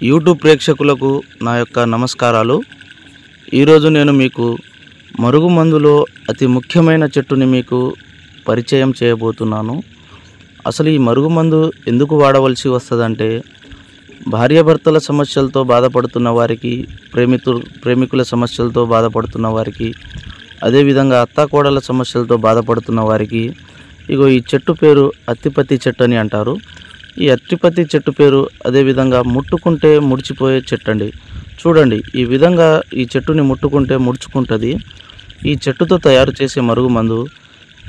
YouTube ప్రేక్షకులకు నా యొక్క నమస్కారాలు. ఈరోజు నేను మీకు మరుగుమందులో అతి ముఖ్యమైన చెట్టుని మీకు పరిచయం చేయబోతున్నాను. అసలు ఈ మరుగుమందు ఎందుకు వాడవలసి వస్తుందంటే, భార్యాభర్తల సమస్యలతో బాధపడుతున్న వారికి, ప్రేమికుల సమస్యలతో బాధపడుతున్న వారికి, అదేవిధంగా అత్తాకోడల సమస్యలతో బాధపడుతున్న వారికి ఇగో ఈ చెట్టు పేరు అత్తిపత్తి చెట్టు అని అంటారు. ఈ అత్తిపత్తి చెట్టు పేరు అదేవిధంగా ముట్టుకుంటే ముడిచిపోయే చెట్టు అండి. చూడండి, ఈ విధంగా ఈ చెట్టుని ముట్టుకుంటే ముడుచుకుంటుంది. ఈ చెట్టుతో తయారు చేసే మరుగుమందు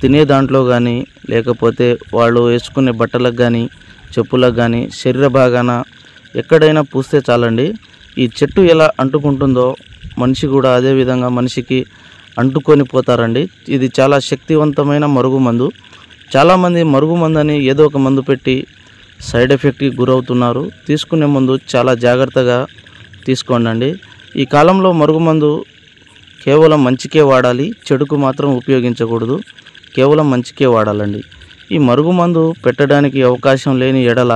తినే దాంట్లో కానీ, లేకపోతే వాళ్ళు వేసుకునే బట్టలకు కానీ, చెప్పులకు కానీ, శరీర భాగాన ఎక్కడైనా పూస్తే చాలండి. ఈ చెట్టు ఎలా అంటుకుంటుందో మనిషి కూడా అదేవిధంగా మనిషికి అంటుకొని పోతారండి. ఇది చాలా శక్తివంతమైన మరుగుమందు. చాలామంది మరుగుమందు అని ఏదో ఒక మందు పెట్టి సైడ్ ఎఫెక్ట్కి గురవుతున్నారు. తీసుకునే ముందు చాలా జాగ్రత్తగా తీసుకోండి. ఈ కాలంలో మరుగుమందు కేవలం మంచికే వాడాలి, చెడుకు మాత్రం ఉపయోగించకూడదు. కేవలం మంచికే వాడాలండి. ఈ మరుగుమందు పెట్టడానికి అవకాశం లేని ఎడల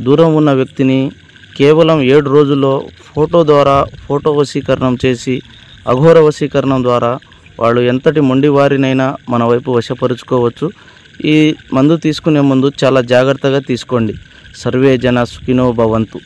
దూరం ఉన్న వ్యక్తిని కేవలం 7 రోజుల్లో ఫోటో వశీకరణం చేసి, అఘోర వశీకరణం ద్వారా వాళ్ళు ఎంతటి మొండి వారినైనా మన వైపు వశపరుచుకోవచ్చు. ఈ మందు తీసుకునే ముందు చాలా జాగ్రత్తగా తీసుకోండి. సర్వే జన సుఖినో భవంతు.